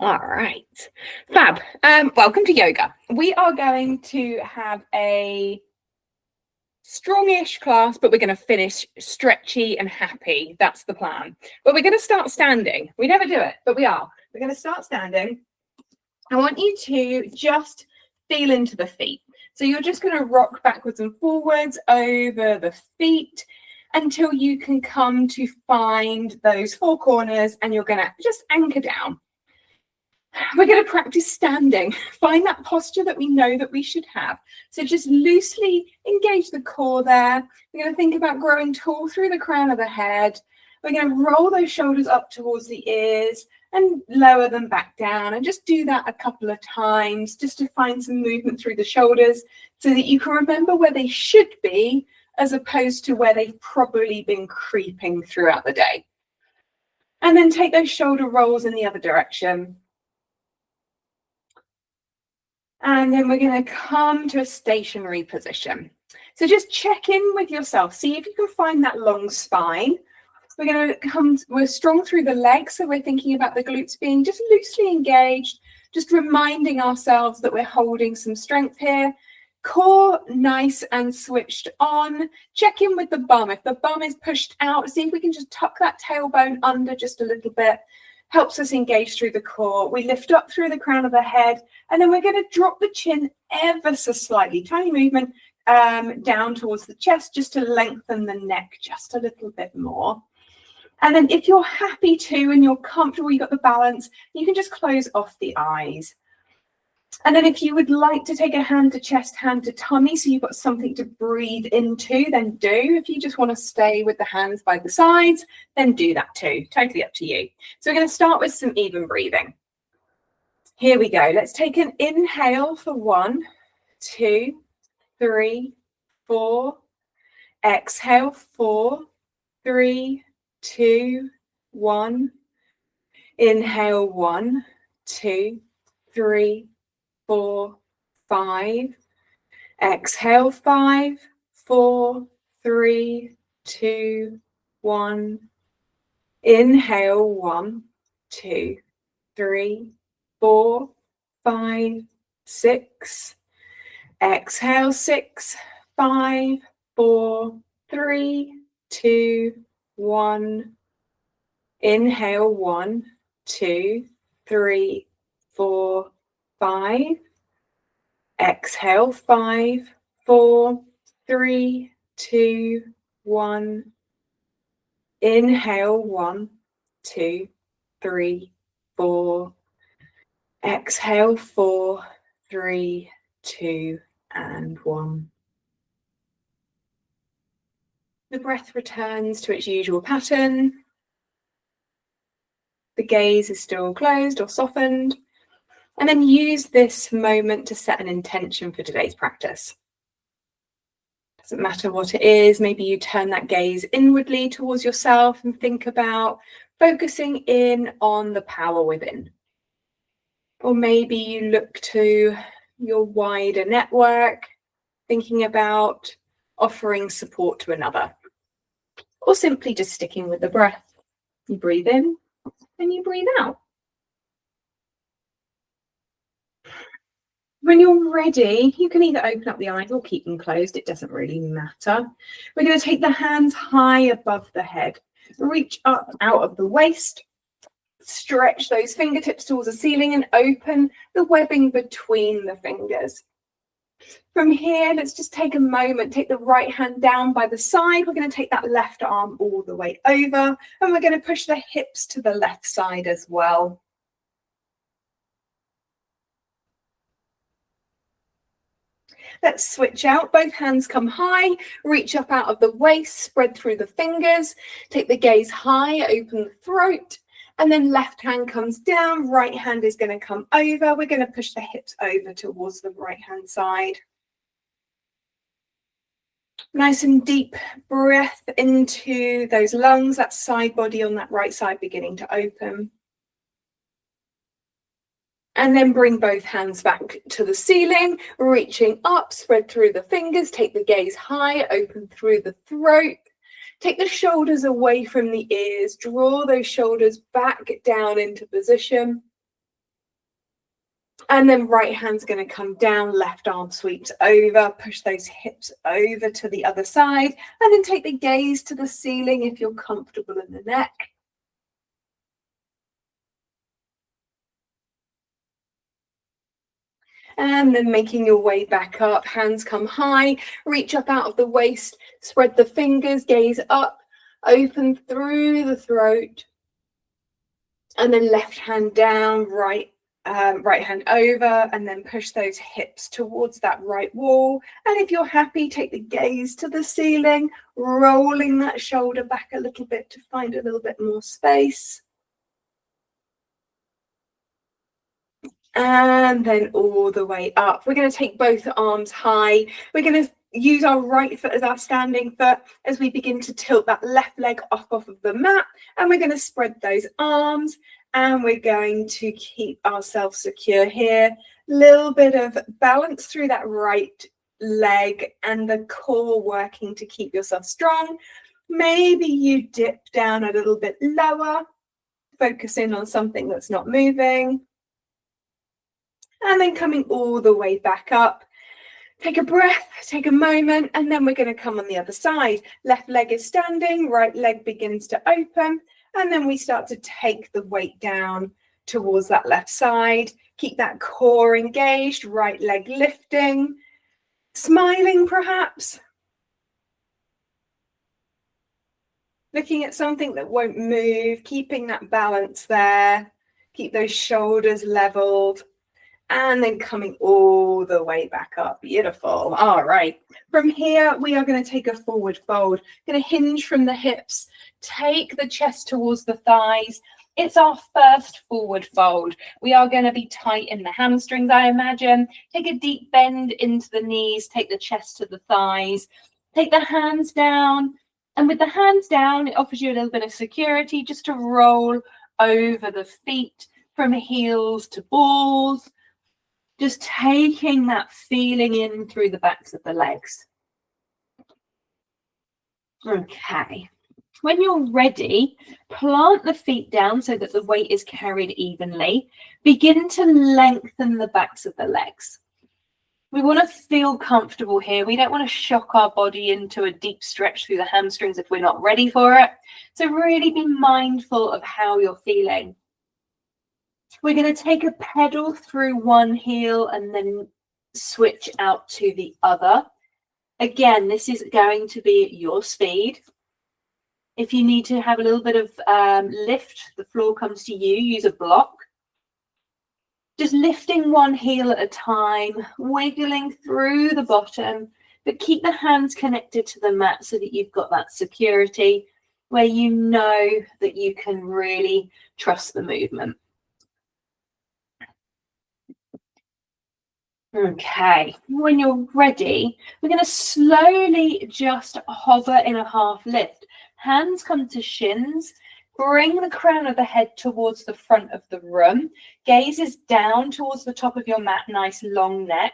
All right, fab. Welcome to yoga. We are going to have a strongish class, but we're going to finish stretchy and happy. That's the plan. But we're going to start standing. We never do it, but we are. We're going to start standing. I want you to just feel into the feet. So you're just going to rock backwards and forwards over the feet until you can come to find those four corners, and you're going to just anchor down. We're going to practice standing. Find that posture that we know that we should have. So just loosely engage the core there. We're going to think about growing tall through the crown of the head. We're going to roll those shoulders up towards the ears and lower them back down. And just do that a couple of times just to find some movement through the shoulders so that you can remember where they should be as opposed to where they've probably been creeping throughout the day. And then take those shoulder rolls in the other direction. And then we're going to come to a stationary position. So just check in with yourself. See if you can find that long spine. We're strong through the legs. So we're thinking about the glutes being just loosely engaged, just reminding ourselves that we're holding some strength here. Core nice and switched on. Check in with the bum. If the bum is pushed out, see if we can just tuck that tailbone under just a little bit. Helps us engage through the core. We lift up through the crown of the head, and then we're going to drop the chin ever so slightly, tiny movement down towards the chest just to lengthen the neck just a little bit more. And then if you're happy to and you're comfortable, you've got the balance, you can just close off the eyes. And then if you would like to take a hand to chest, hand to tummy, so you've got something to breathe into, then do. If you just want to stay with the hands by the sides, then do that too. Totally up to you. So we're going to start with some even breathing. Here we go. Let's take an inhale for 1, 2, 3, 4. Exhale, 4, 3, 2, 1. Inhale, 1, 2, 3, 4, 5. Exhale, 5, 4, 3, 2, 1. Inhale, 1, 2, 3, 4, 5, 6. Exhale, 6, 5, 4, 3, 2, 1. Inhale, 1, 2, 3, 4, 5. Exhale, 5, 4, 3, 2, 1. Inhale, 1, 2, 3, 4. Exhale, 4, 3, 2, and 1. The breath returns to its usual pattern. The gaze is still closed or softened. And then use this moment to set an intention for today's practice. Doesn't matter what it is, maybe you turn that gaze inwardly towards yourself and think about focusing in on the power within. Or maybe you look to your wider network, thinking about offering support to another. Or simply just sticking with the breath. You breathe in and you breathe out. When you're ready, you can either open up the eyes or keep them closed. It doesn't really matter. We're going to take the hands high above the head. Reach up out of the waist. Stretch those fingertips towards the ceiling and open the webbing between the fingers. From here, let's just take a moment. Take the right hand down by the side. We're going to take that left arm all the way over. And we're going to push the hips to the left side as well. Let's switch out. Both hands come high. Reach up out of the waist. Spread through the fingers. Take the gaze high. Open the throat. And then left hand comes down. Right hand is going to come over. We're going to push the hips over towards the right hand side. Nice and deep breath into those lungs. That side body on that right side beginning to open. And then bring both hands back to the ceiling, reaching up, spread through the fingers, take the gaze high, open through the throat. Take the shoulders away from the ears, draw those shoulders back down into position. And then right hand's going to come down, left arm sweeps over, push those hips over to the other side, and then take the gaze to the ceiling if you're comfortable in the neck. And then making your way back up, hands come high, reach up out of the waist, spread the fingers, gaze up, open through the throat, and then left hand down, right hand over, and then push those hips towards that right wall. And if you're happy, take the gaze to the ceiling, rolling that shoulder back a little bit to find a little bit more space. And then all the way up. We're going to take both arms high. We're going to use our right foot as our standing foot as we begin to tilt that left leg off of the mat. And we're going to spread those arms and we're going to keep ourselves secure here. Little bit of balance through that right leg and the core working to keep yourself strong. Maybe you dip down a little bit lower, focusing on something that's not moving. And then coming all the way back up. Take a breath, take a moment, and then we're going to come on the other side. Left leg is standing, right leg begins to open, and then we start to take the weight down towards that left side. Keep that core engaged, right leg lifting, smiling perhaps. Looking at something that won't move, keeping that balance there. Keep those shoulders leveled. And then coming all the way back up. Beautiful. All right. From here, we are going to take a forward fold. Going to hinge from the hips. Take the chest towards the thighs. It's our first forward fold. We are going to be tight in the hamstrings, I imagine. Take a deep bend into the knees. Take the chest to the thighs. Take the hands down. And with the hands down, it offers you a little bit of security just to roll over the feet from heels to balls. Just taking that feeling in through the backs of the legs. Okay. When you're ready, plant the feet down so that the weight is carried evenly. Begin to lengthen the backs of the legs. We want to feel comfortable here. We don't want to shock our body into a deep stretch through the hamstrings if we're not ready for it. So really be mindful of how you're feeling. We're going to take a pedal through one heel and then switch out to the other. Again, this is going to be at your speed. If you need to have a little bit of lift, the floor comes to you, use a block. Just lifting one heel at a time, wiggling through the bottom, but keep the hands connected to the mat so that you've got that security where you know that you can really trust the movement. Okay, when you're ready, we're going to slowly just hover in a half lift. Hands come to shins. Bring the crown of the head towards the front of the room. Gaze is down towards the top of your mat, nice long neck.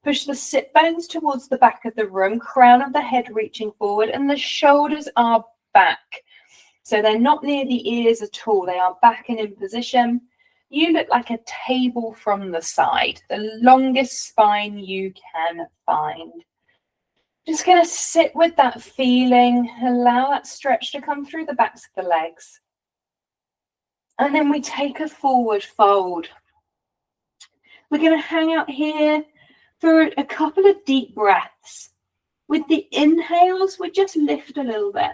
Push the sit bones towards the back of the room, crown of the head reaching forward, and the shoulders are back. So they're not near the ears at all. They are back and in position. You look like a table from the side, the longest spine you can find. Just going to sit with that feeling, allow that stretch to come through the backs of the legs. And then we take a forward fold. We're going to hang out here for a couple of deep breaths. With the inhales, we just lift a little bit.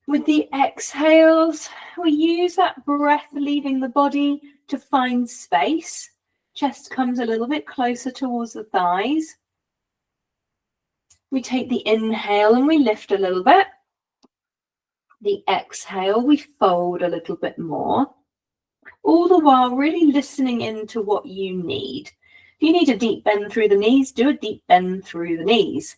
With the exhales, we use that breath leaving the body to find space. Chest comes a little bit closer towards the thighs. We take the inhale and we lift a little bit. The exhale, we fold a little bit more. All the while really listening into what you need. If you need a deep bend through the knees, do a deep bend through the knees.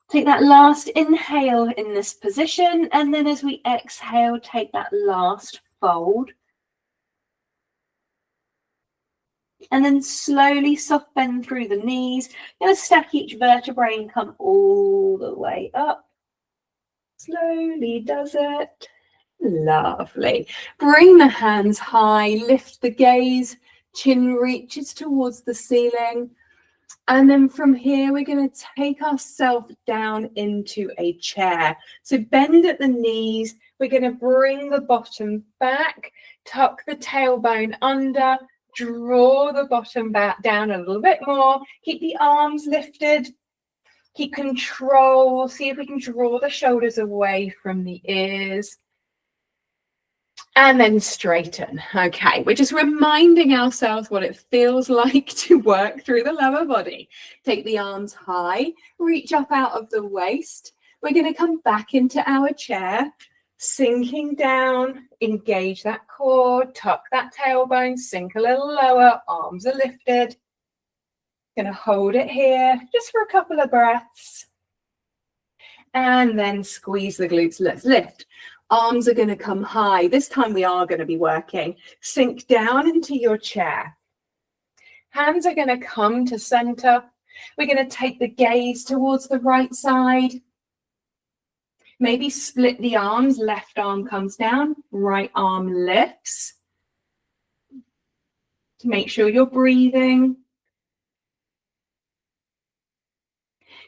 Take that last inhale in this position, and then as we exhale, take that last fold. And then slowly soft bend through the knees. You're going to stack each vertebrae and come all the way up. Slowly does it. Lovely. Bring the hands high, lift the gaze Chin reaches towards the ceiling. And then from here, we're going to take ourselves down into a chair. So bend at the knees. We're going to bring the bottom back, tuck the tailbone under, draw the bottom back down a little bit more. Keep the arms lifted. Keep control. See if we can draw the shoulders away from the ears. And then straighten. Okay, we're just reminding ourselves what it feels like to work through the lower body. Take the arms high, reach up out of the waist. We're going to come back into our chair, sinking down, engage that core, tuck that tailbone, sink a little lower, arms are lifted. Going to hold it here just for a couple of breaths. And then squeeze the glutes, let's lift. Arms are going to come high. This time we are going to be working. Sink down into your chair. Hands are going to come to center. We're going to take the gaze towards the right side. Maybe split the arms. Left arm comes down, right arm lifts. Make sure you're breathing.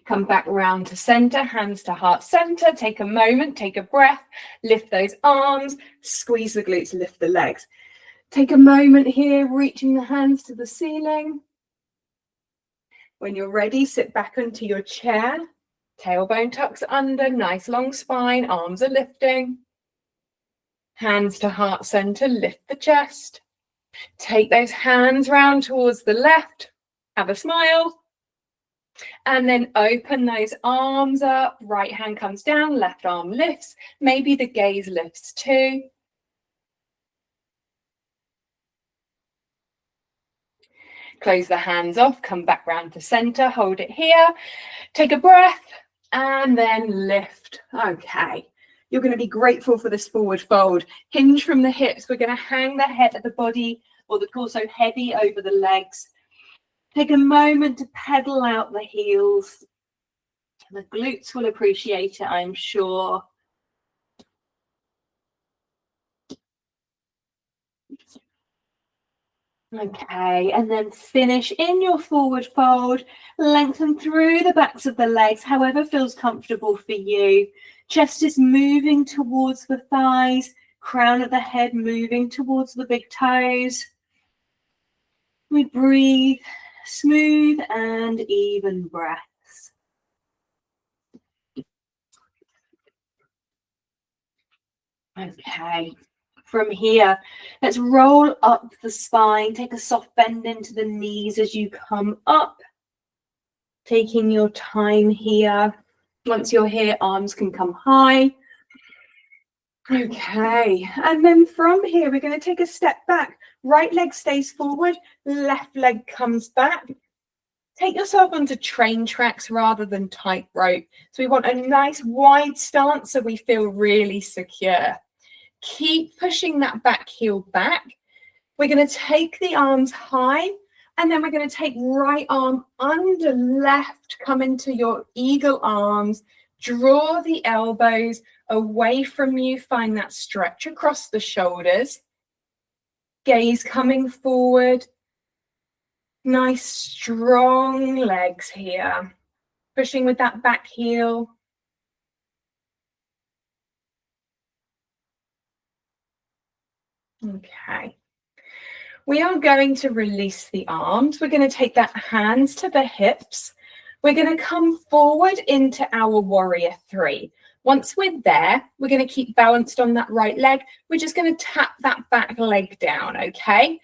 Come back round to center, hands to heart center. Take a moment, take a breath, lift those arms, squeeze the glutes, lift the legs. Take a moment here, reaching the hands to the ceiling. When you're ready, sit back onto your chair. Tailbone tucks under, nice long spine, arms are lifting. Hands to heart center, lift the chest. Take those hands round towards the left. Have a smile. And then open those arms up. Right hand comes down, left arm lifts. Maybe the gaze lifts too. Close the hands off, come back round to center, hold it here. Take a breath and then lift. Okay. You're going to be grateful for this forward fold. Hinge from the hips. We're going to hang the head of the body or the torso heavy over the legs. Take a moment to pedal out the heels. The glutes will appreciate it, I'm sure. Okay, and then finish in your forward fold. Lengthen through the backs of the legs, however feels comfortable for you. Chest is moving towards the thighs. Crown of the head moving towards the big toes. We breathe. Smooth and even breaths. Okay, from here, let's roll up the spine. Take a soft bend into the knees as you come up. Taking your time here. Once you're here, arms can come high. Okay, and then from here, we're going to take a step back. Right leg stays forward, left leg comes back. Take yourself onto train tracks rather than tightrope. So we want a nice wide stance so we feel really secure. Keep pushing that back heel back. We're going to take the arms high and then we're going to take right arm under left, come into your eagle arms, draw the elbows away from you, find that stretch across the shoulders. Gaze coming forward. Nice strong legs here. Pushing with that back heel. Okay. We are going to release the arms. We're going to take that hands to the hips. We're going to come forward into our warrior three. Once we're there, we're going to keep balanced on that right leg. We're just going to tap that back leg down, okay?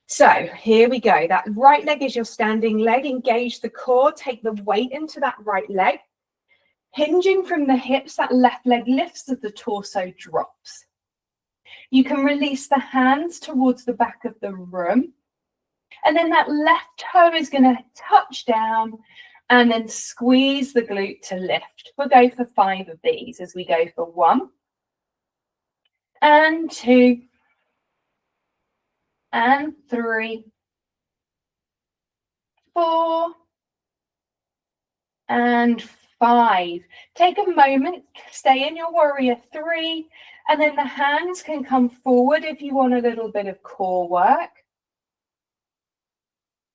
So here we go. That right leg is your standing leg. Engage the core. Take the weight into that right leg. Hinging from the hips, that left leg lifts as the torso drops. You can release the hands towards the back of the room. And then that left toe is going to touch down and then squeeze the glute to lift. We'll go for 5 of these as we go for 1 and 2 and 3, 4 and 5. Take a moment, stay in your warrior 3, and then the hands can come forward if you want a little bit of core work.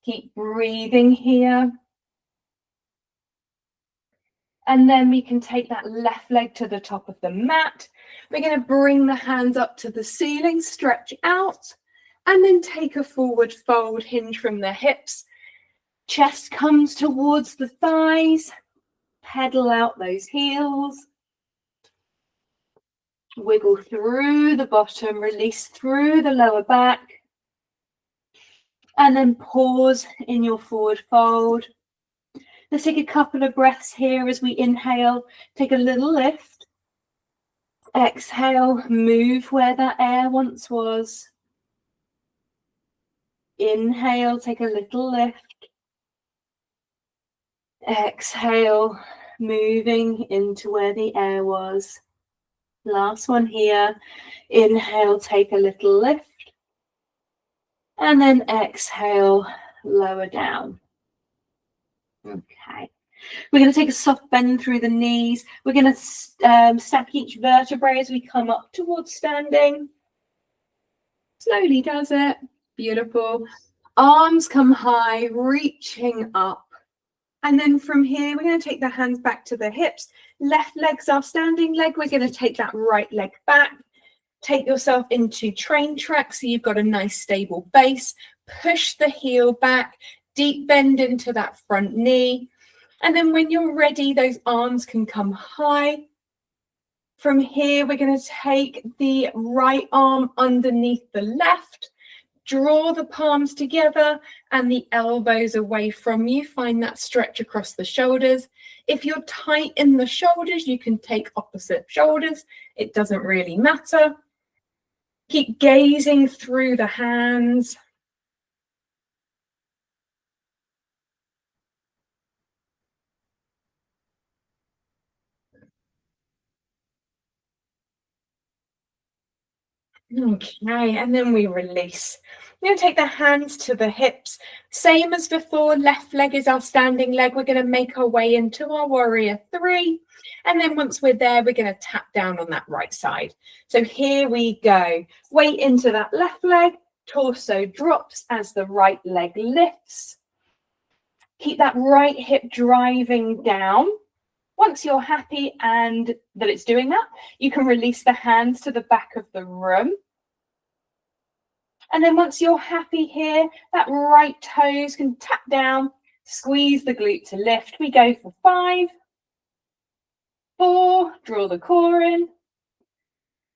Keep breathing here. And then we can take that left leg to the top of the mat. We're going to bring the hands up to the ceiling, stretch out, and then take a forward fold, hinge from the hips. Chest comes towards the thighs. Pedal out those heels. Wiggle through the bottom, release through the lower back. And then pause in your forward fold. Let's take a couple of breaths here as we inhale. Take a little lift. Exhale, move where that air once was. Inhale, take a little lift. Exhale, moving into where the air was. Last one here. Inhale, take a little lift. And then exhale, lower down. Okay. We're going to take a soft bend through the knees. We're going to stack each vertebrae as we come up towards standing. Slowly does it. Beautiful. Arms come high, reaching up. And then from here, we're going to take the hands back to the hips. Left leg's our standing leg. We're going to take that right leg back. Take yourself into train track so you've got a nice stable base. Push the heel back. Deep bend into that front knee. And then when you're ready, those arms can come high. From here, we're going to take the right arm underneath the left. Draw the palms together and the elbows away from you. Find that stretch across the shoulders. If you're tight in the shoulders, you can take opposite shoulders. It doesn't really matter. Keep gazing through the hands. Okay, and then we release. We're going to take the hands to the hips. Same as before, left leg is our standing leg. We're going to make our way into our warrior three. And then once we're there, we're going to tap down on that right side. So here we go. Weight into that left leg. Torso drops as the right leg lifts. Keep that right hip driving down. Once you're happy and that it's doing that, you can release the hands to the back of the room. And then once you're happy here, that right toes can tap down, squeeze the glute to lift. We go for 5, 4, draw the core in,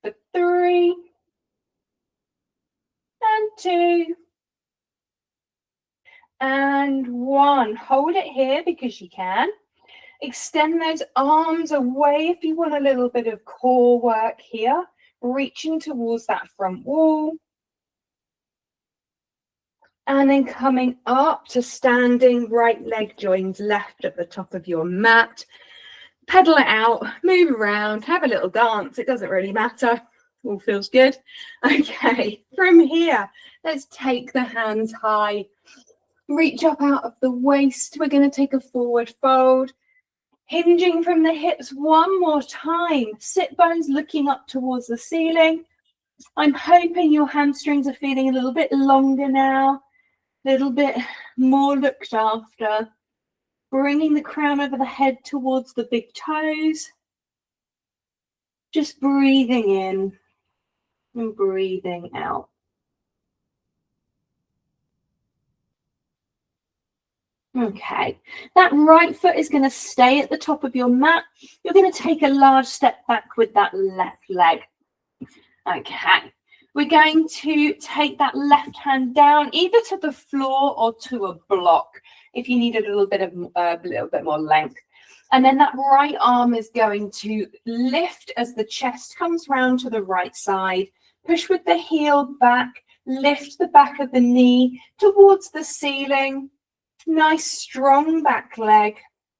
for 3, and 2, and 1. Hold it here because you can. Extend those arms away if you want a little bit of core work here, reaching towards that front wall. And then coming up to standing, right leg joins left at the top of your mat. Pedal it out, move around, have a little dance. It doesn't really matter. All feels good. Okay, from here, let's take the hands high. Reach up out of the waist. We're going to take a forward fold. Hinging from the hips one more time. Sit bones looking up towards the ceiling. I'm hoping your hamstrings are feeling a little bit longer now. Little bit more looked after, bringing the crown over the head towards the big toes, just breathing in and breathing out. Okay, that right foot is going to stay at the top of your mat. You're going to take a large step back with that left leg. Okay. We're going to take that left hand down either to the floor or to a block if you need a little bit more length. And then that right arm is going to lift as the chest comes round to the right side. Push with the heel back, lift the back of the knee towards the ceiling. Nice strong back leg.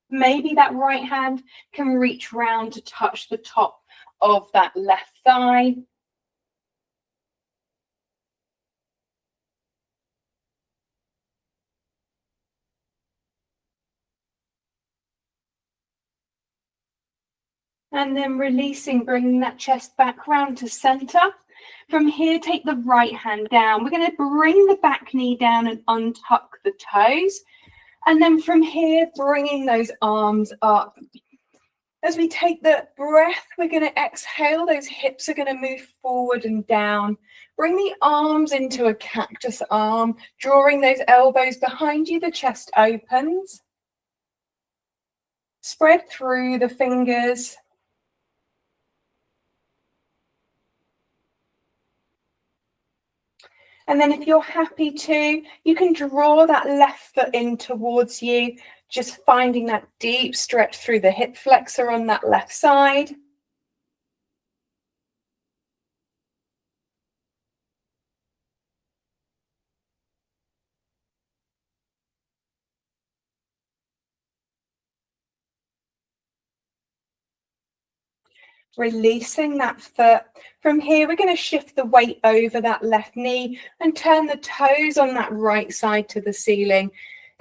Maybe that right hand can reach round to touch the top of that left thigh. And then releasing, bringing that chest back round to center. From here, take the right hand down. We're going to bring the back knee down and untuck the toes. And then from here, bringing those arms up. As we take the breath, we're going to exhale. Those hips are going to move forward and down. Bring the arms into a cactus arm, drawing those elbows behind you. The chest opens. Spread through the fingers. And then if you're happy to, you can draw that left foot in towards you, just finding that deep stretch through the hip flexor on that left side. Releasing that foot. From here, we're going to shift the weight over that left knee and turn the toes on that right side to the ceiling.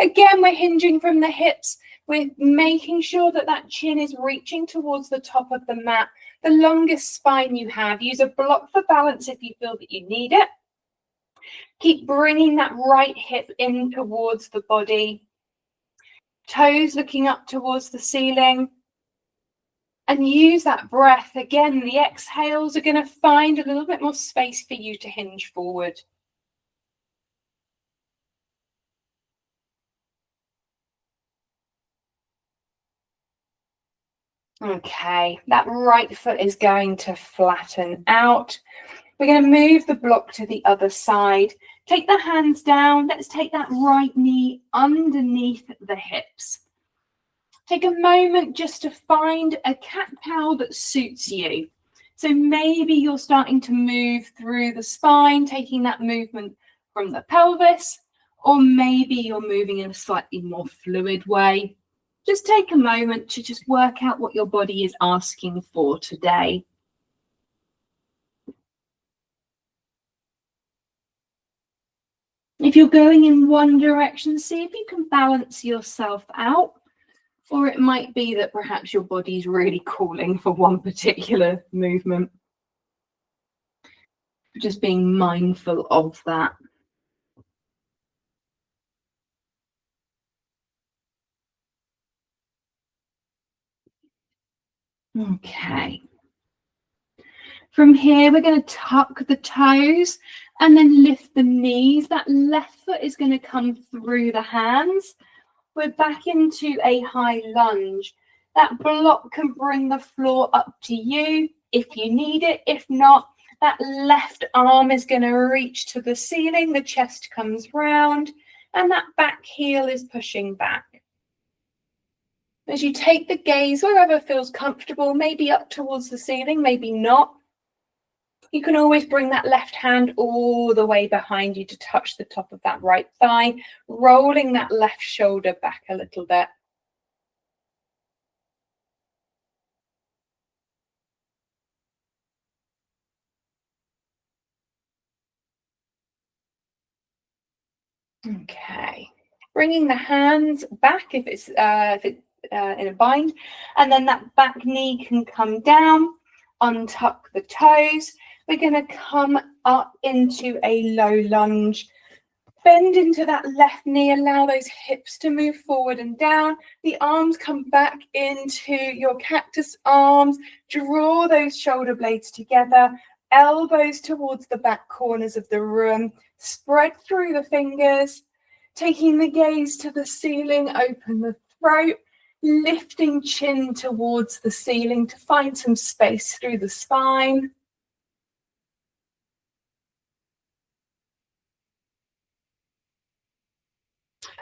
Again, we're hinging from the hips. We're making sure that that chin is reaching towards the top of the mat. The longest spine you have. Use a block for balance if you feel that you need it. Keep bringing that right hip in towards the body. Toes looking up towards the ceiling. And use that breath. Again, the exhales are going to find a little bit more space for you to hinge forward. Okay, that right foot is going to flatten out. We're going to move the block to the other side. Take the hands down. Let's take that right knee underneath the hips. Take a moment just to find a cat-cow that suits you. So maybe you're starting to move through the spine, taking that movement from the pelvis, or maybe you're moving in a slightly more fluid way. Just take a moment to just work out what your body is asking for today. If you're going in one direction, see if you can balance yourself out. Or it might be that perhaps your body's really calling for one particular movement. Just being mindful of that. Okay. From here, we're going to tuck the toes and then lift the knees. That left foot is going to come through the hands. We're back into a high lunge. That block can bring the floor up to you if you need it. If not, that left arm is going to reach to the ceiling. The chest comes round and that back heel is pushing back. As you take the gaze wherever feels comfortable, maybe up towards the ceiling, maybe not. You can always bring that left hand all the way behind you to touch the top of that right thigh, rolling that left shoulder back a little bit. Okay, bringing the hands back if it's in a bind, and then that back knee can come down, untuck the toes. We're going to come up into a low lunge. Bend into that left knee, allow those hips to move forward and down. The arms come back into your cactus arms. Draw those shoulder blades together, elbows towards the back corners of the room. Spread through the fingers, taking the gaze to the ceiling, open the throat, lifting chin towards the ceiling to find some space through the spine.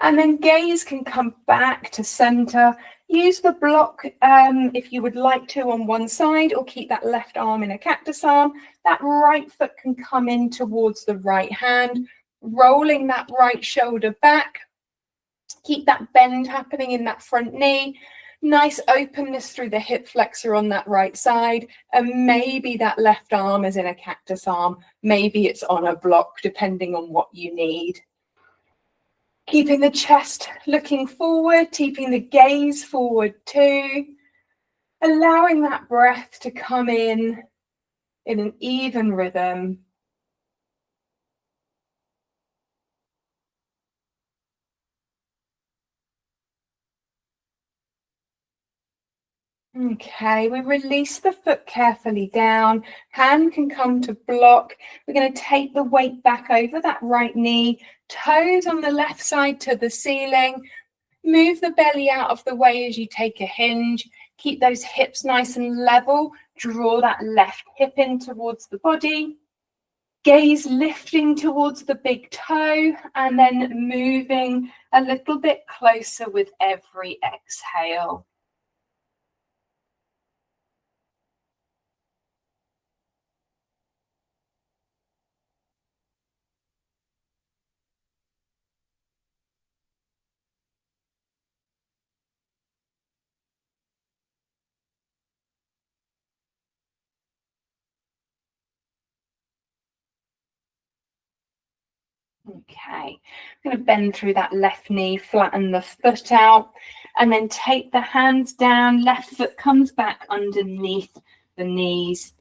And then gaze can come back to center. Use the block if you would like to on one side, or keep that left arm in a cactus arm. That right foot can come in towards the right hand, rolling that right shoulder back. Keep that bend happening in that front knee. Nice openness through the hip flexor on that right side. And maybe that left arm is in a cactus arm. Maybe it's on a block, depending on what you need. Keeping the chest looking forward, keeping the gaze forward too. Allowing that breath to come in in an even rhythm. Okay, we release the foot carefully down. Hand can come to block. We're going to take the weight back over that right knee, toes on the left side to the ceiling. Move the belly out of the way as you take a hinge. Keep those hips nice and level. Draw that left hip in towards the body. Gaze lifting towards the big toe and then moving a little bit closer with every exhale. Okay, I'm going to bend through that left knee, flatten the foot out, and then take the hands down. Left foot comes back underneath the knees.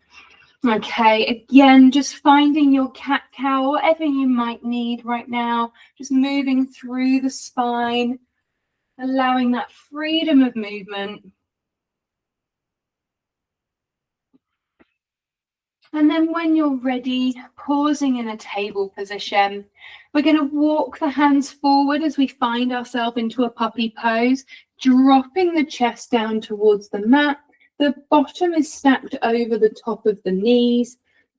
Okay, again, just finding your cat-cow, whatever you might need right now, just moving through the spine, allowing that freedom of movement. And then when you're ready, pausing in a table position, we're going to walk the hands forward as we find ourselves into a puppy pose, dropping the chest down towards the mat. The bottom is stacked over the top of the knees.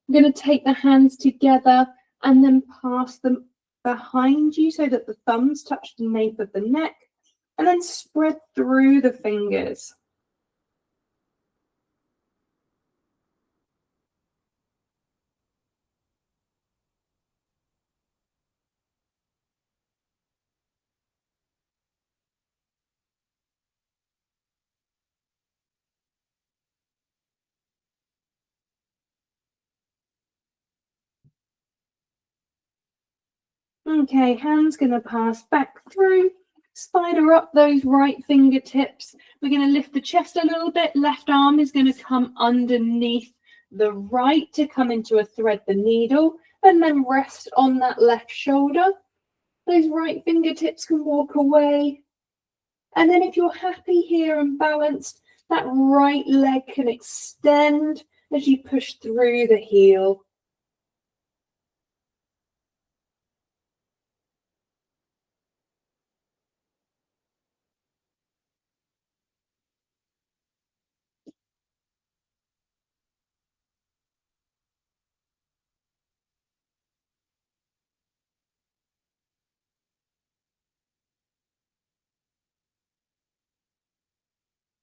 I'm going to take the hands together and then pass them behind you so that the thumbs touch the nape of the neck, and then spread through the fingers. Okay, hands going to pass back through, spider up those right fingertips. We're going to lift the chest a little bit. Left arm is going to come underneath the right to come into a thread the needle, and then rest on that left shoulder. Those right fingertips can walk away. And then if you're happy here and balanced, that right leg can extend as you push through the heel.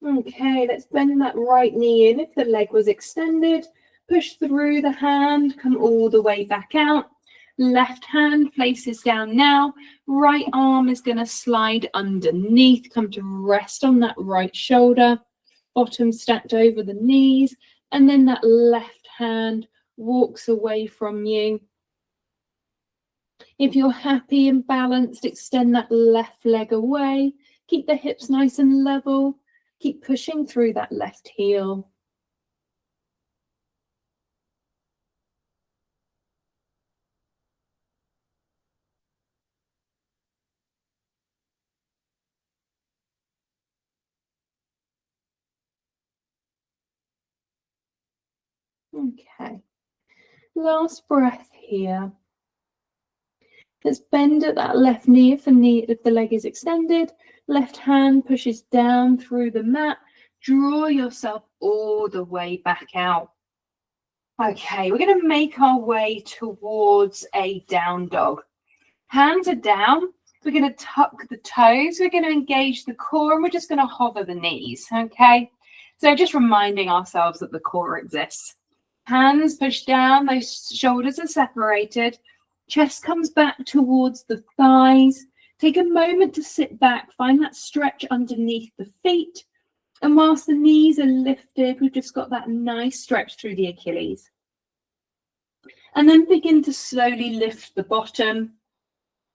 Okay, let's bend that right knee in if the leg was extended. Push through the hand, come all the way back out. Left hand places down now. Right arm is going to slide underneath, come to rest on that right shoulder. Bottom stacked over the knees. And then that left hand walks away from you. If you're happy and balanced, extend that left leg away. Keep the hips nice and level. Keep pushing through that left heel. Okay. Last breath here. Let's bend at that left knee if the leg is extended. Left hand pushes down through the mat. Draw yourself all the way back out. Okay, we're going to make our way towards a down dog. Hands are down. We're going to tuck the toes. We're going to engage the core, and we're just going to hover the knees. Okay, so just reminding ourselves that the core exists. Hands push down, those shoulders are separated. Chest comes back towards the thighs. Take a moment to sit back, find that stretch underneath the feet. And whilst the knees are lifted, we've just got that nice stretch through the Achilles. And then begin to slowly lift the bottom.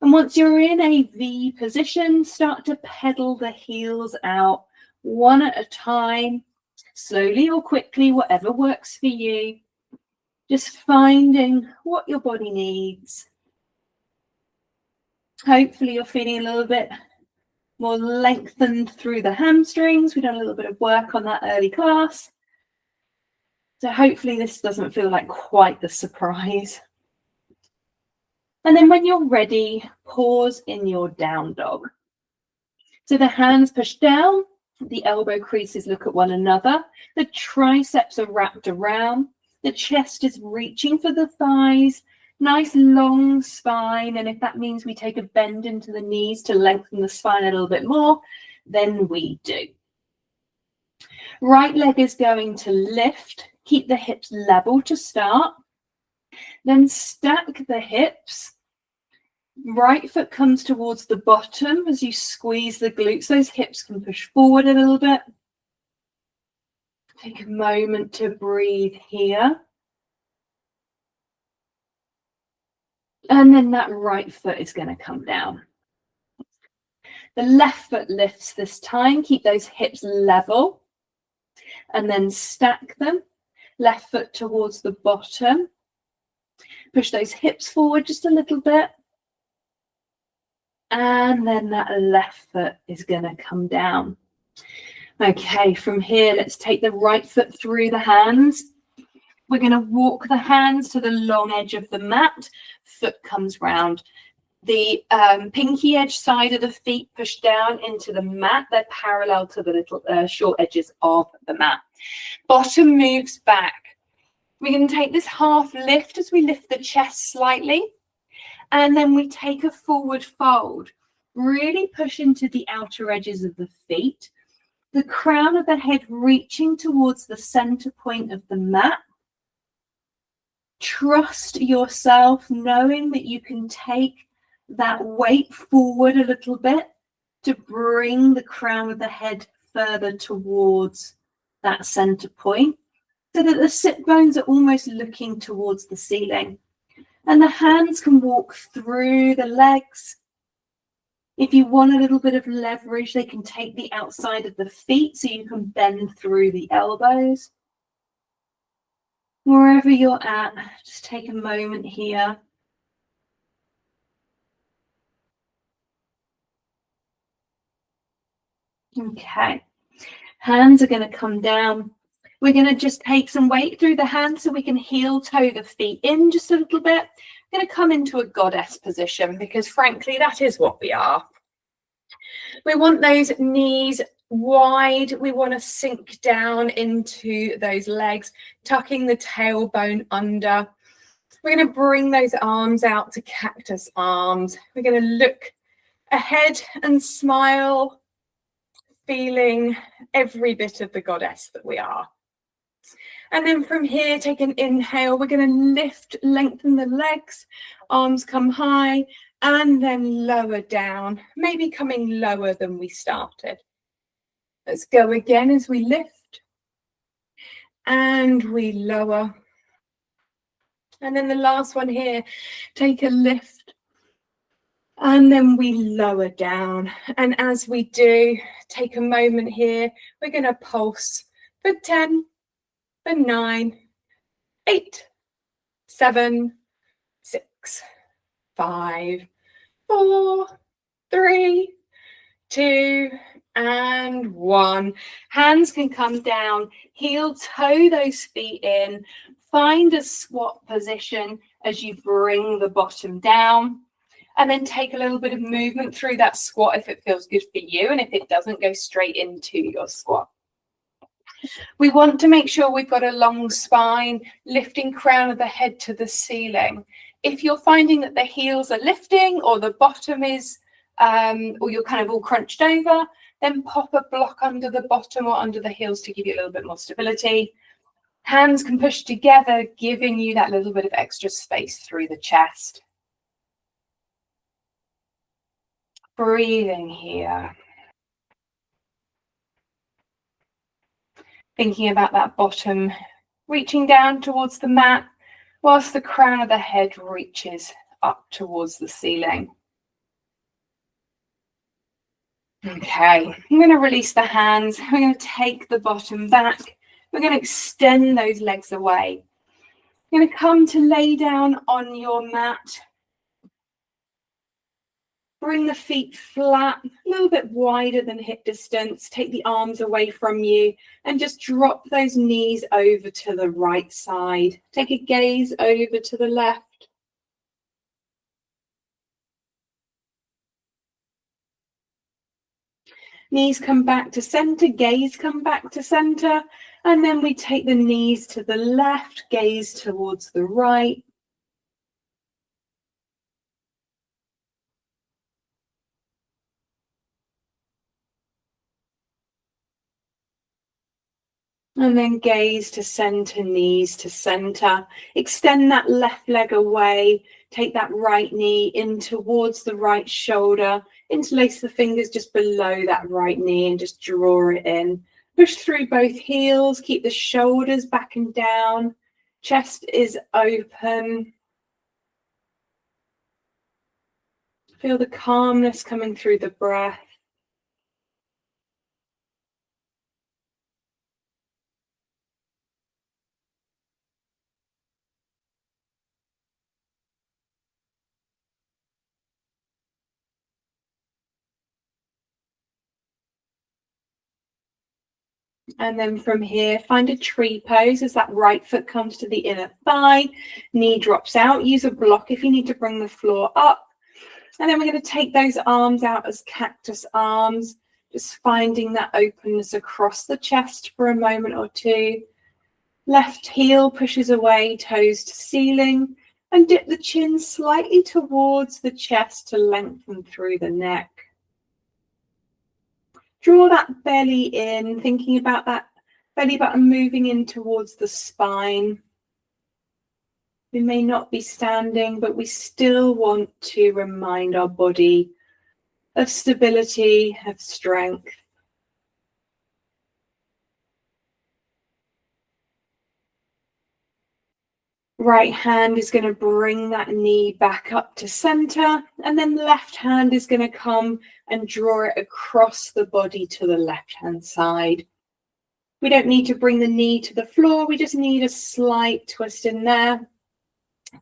And once you're in a V position, start to pedal the heels out one at a time, slowly or quickly, whatever works for you. Just finding what your body needs. Hopefully you're feeling a little bit more lengthened through the hamstrings. We've done a little bit of work on that early class. So hopefully this doesn't feel like quite the surprise. And then when you're ready, pause in your down dog. So the hands push down, the elbow creases look at one another, the triceps are wrapped around, the chest is reaching for the thighs, nice long spine. And if that means we take a bend into the knees to lengthen the spine a little bit more, then we do. Right leg is going to lift, keep the hips level to start, then stack the hips. Right foot comes towards the bottom as you squeeze the glutes. Those hips can push forward a little bit. Take a moment to breathe here. And then that right foot is going to come down. The left foot lifts this time. Keep those hips level. And then stack them. Left foot towards the bottom. Push those hips forward just a little bit. And then that left foot is going to come down. Okay, from here, let's take the right foot through the hands. We're going to walk the hands to the long edge of the mat. Foot comes round. The pinky edge side of the feet push down into the mat. They're parallel to the little short edges of the mat. Bottom moves back. We're going to take this half lift as we lift the chest slightly. And then we take a forward fold. Really push into the outer edges of the feet. The crown of the head reaching towards the center point of the mat. Trust yourself, knowing that you can take that weight forward a little bit to bring the crown of the head further towards that center point so that the sit bones are almost looking towards the ceiling. And the hands can walk through the legs. If you want a little bit of leverage, they can take the outside of the feet so you can bend through the elbows. Wherever you're at, just take a moment here. Okay, hands are going to come down. We're going to just take some weight through the hands so we can heel toe the feet in just a little bit. We're going to come into a goddess position because frankly, that is what we are. We want those knees wide. We want to sink down into those legs, tucking the tailbone under. We're going to bring those arms out to cactus arms. We're going to look ahead and smile, feeling every bit of the goddess that we are. And then from here, take an inhale. We're going to lift, lengthen the legs, arms come high, and then lower down, maybe coming lower than we started. Let's go again as we lift and we lower. And then the last one here, take a lift and then we lower down. And as we do, take a moment here. We're going to pulse for 10, for 9, 8, 7, 6, 5, 4, 3, 2, and 1. Hands can come down, heel toe those feet in, find a squat position as you bring the bottom down, and then take a little bit of movement through that squat if it feels good for you, and if it doesn't, go straight into your squat. We want to make sure we've got a long spine, lifting crown of the head to the ceiling. If you're finding that the heels are lifting or the bottom is, or you're kind of all crunched over, then pop a block under the bottom or under the heels to give you a little bit more stability. Hands can push together, giving you that little bit of extra space through the chest. Breathing here. Thinking about that bottom, reaching down towards the mat, whilst the crown of the head reaches up towards the ceiling. Okay, I'm going to release the hands. We're going to take the bottom back. We're going to extend those legs away. You're going to come to lay down on your mat. Bring the feet flat, a little bit wider than hip distance. Take the arms away from you and just drop those knees over to the right side. Take a gaze over to the left. Knees come back to center, gaze come back to center. And then we take the knees to the left, gaze towards the right. And then gaze to center, knees to center. Extend that left leg away. Take that right knee in towards the right shoulder. Interlace the fingers just below that right knee and just draw it in. Push through both heels. Keep the shoulders back and down. Chest is open. Feel the calmness coming through the breath. And then from here, find a tree pose as that right foot comes to the inner thigh, knee drops out. Use a block if you need to bring the floor up. And then we're going to take those arms out as cactus arms, just finding that openness across the chest for a moment or two. Left heel pushes away, toes to ceiling, and dip the chin slightly towards the chest to lengthen through the neck. Draw that belly in, thinking about that belly button moving in towards the spine. We may not be standing, but we still want to remind our body of stability, of strength. Right hand is going to bring that knee back up to center, and then left hand is going to come and draw it across the body to the left hand side. We don't need to bring the knee to the floor, we just need a slight twist in there.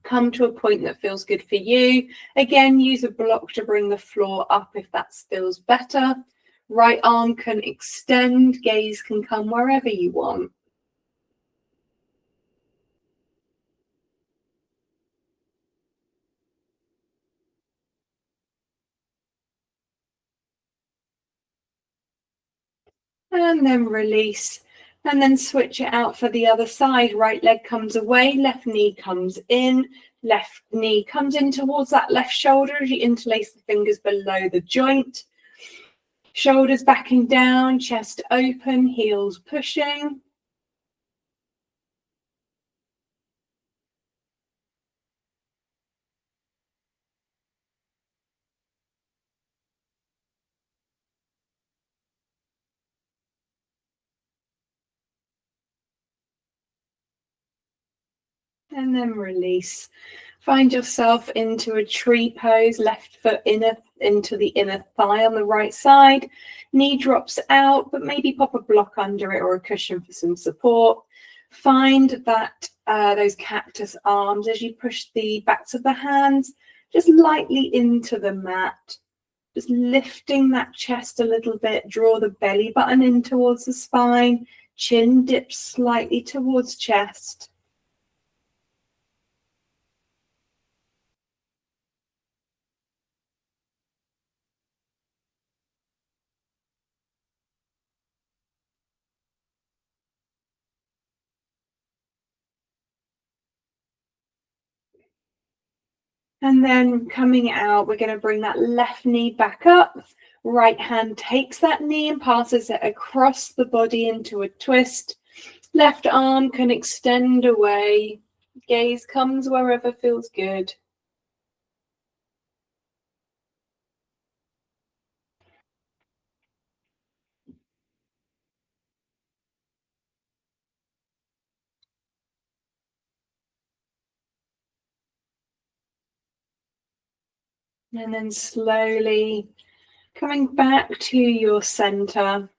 Come to a point that feels good for you. Again, use a block to bring the floor up if that feels better. Right arm can extend, gaze can come wherever you want. And then release. And then switch it out for the other side. Right leg comes away, left knee comes in, left knee comes in towards that left shoulder as you interlace the fingers below the joint. Shoulders backing down, chest open, heels pushing. And then release. Find yourself into a tree pose, left foot into the inner thigh on the right side. Knee drops out, but maybe pop a block under it or a cushion for some support. Find that those cactus arms as you push the backs of the hands just lightly into the mat. Just lifting that chest a little bit. Draw the belly button in towards the spine. Chin dips slightly towards chest. And then coming out, we're going to bring that left knee back up. Right hand takes that knee and passes it across the body into a twist. Left arm can extend away. Gaze comes wherever feels good. And then slowly coming back to your center.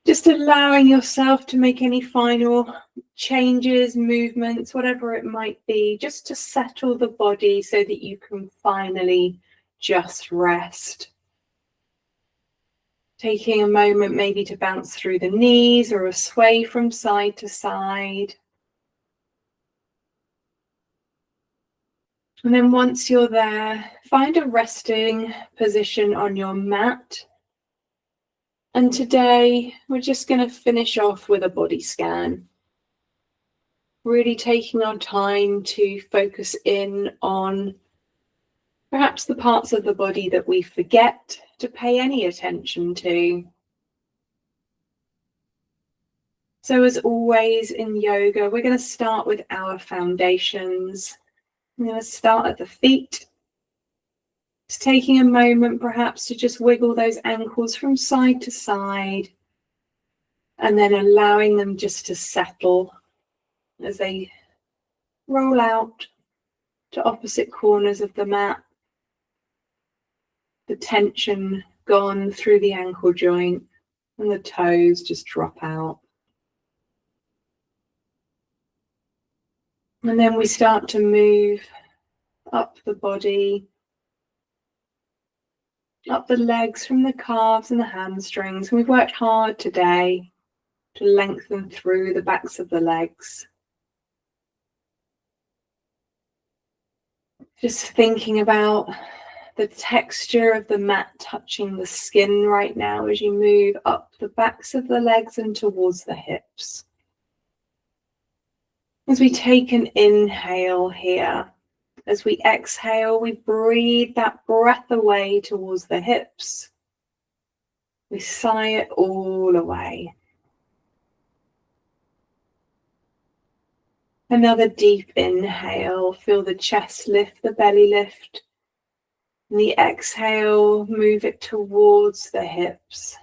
Just allowing yourself to make any final changes, movements, whatever it might be, just to settle the body so that you can finally just rest. Taking a moment maybe to bounce through the knees or sway from side to side. And then once you're there, find a resting position on your mat. And today we're just going to finish off with a body scan. Really taking our time to focus in on perhaps the parts of the body that we forget to pay any attention to. So as always in yoga, we're going to start with our foundations. I'm going to start at the feet. Just taking a moment perhaps to just wiggle those ankles from side to side, and then allowing them just to settle as they roll out to opposite corners of the mat. The tension gone through the ankle joint, and the toes just drop out. And then we start to move up the body, up the legs from the calves and the hamstrings. And we've worked hard today to lengthen through the backs of the legs. Just thinking about the texture of the mat touching the skin right now as you move up the backs of the legs and towards the hips. As we take an inhale here, as we exhale, we breathe that breath away towards the hips. We sigh it all away. Another deep inhale, feel the chest lift, the belly lift. And the exhale, move it towards the hips.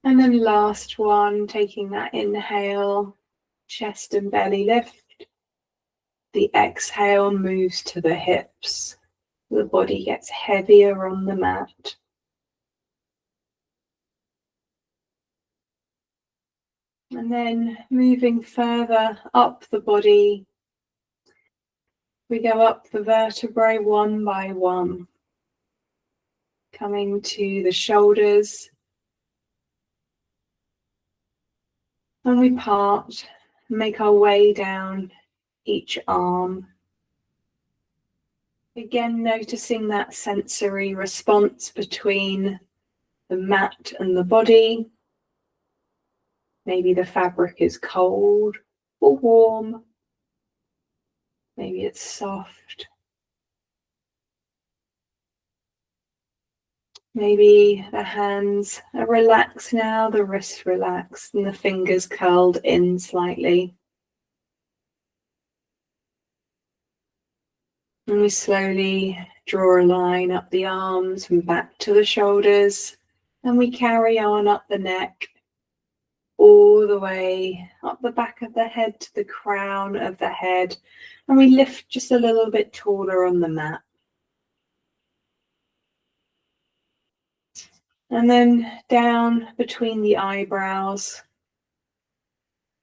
And then last one, taking that inhale, chest and belly lift. The exhale moves to the hips. The body gets heavier on the mat. And then moving further up the body, we go up the vertebrae one by one, coming to the shoulders. And we part, make our way down each arm. Again, noticing that sensory response between the mat and the body. Maybe the fabric is cold or warm. Maybe it's soft. Maybe the hands are relaxed now, the wrists relaxed, and the fingers curled in slightly. And we slowly draw a line up the arms and back to the shoulders, and we carry on up the neck, all the way up the back of the head to the crown of the head, and we lift just a little bit taller on the mat. And then down between the eyebrows.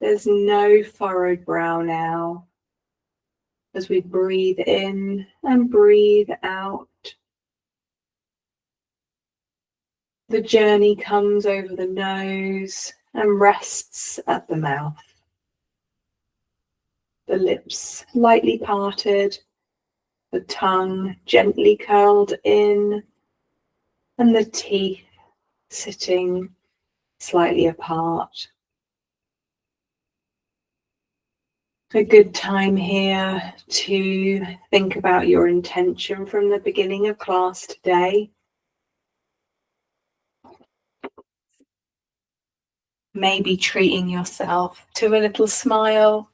There's no furrowed brow now. As we breathe in and breathe out, the journey comes over the nose and rests at the mouth. The lips lightly parted, the tongue gently curled in, and the teeth sitting slightly apart. A good time here to think about your intention from the beginning of class today. Maybe treating yourself to a little smile,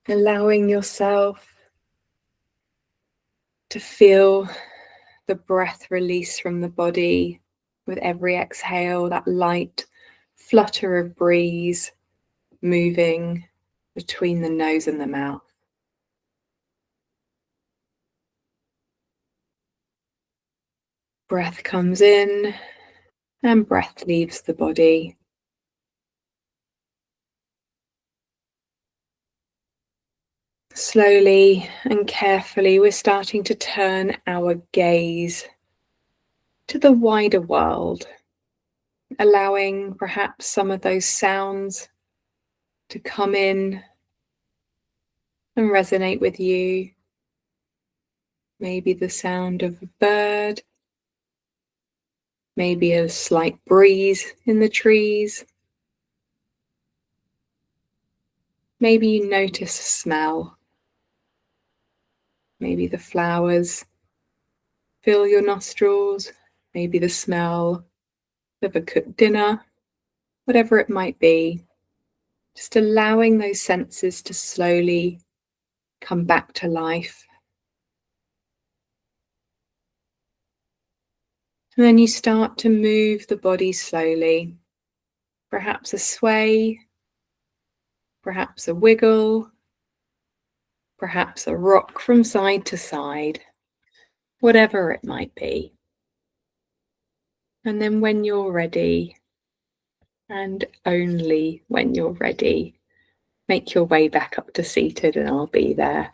allowing yourself to feel the breath release from the body with every exhale, that light flutter of breeze moving between the nose and the mouth. Breath comes in and breath leaves the body. Slowly and carefully, we're starting to turn our gaze to the wider world, allowing perhaps some of those sounds to come in and resonate with you. Maybe the sound of a bird, maybe a slight breeze in the trees. Maybe you notice a smell. Maybe the flowers fill your nostrils, maybe the smell of a cooked dinner, whatever it might be. Just allowing those senses to slowly come back to life. And then you start to move the body slowly, perhaps a sway, perhaps a wiggle, perhaps a rock from side to side, whatever it might be. And then when you're ready, and only when you're ready, make your way back up to seated and I'll be there.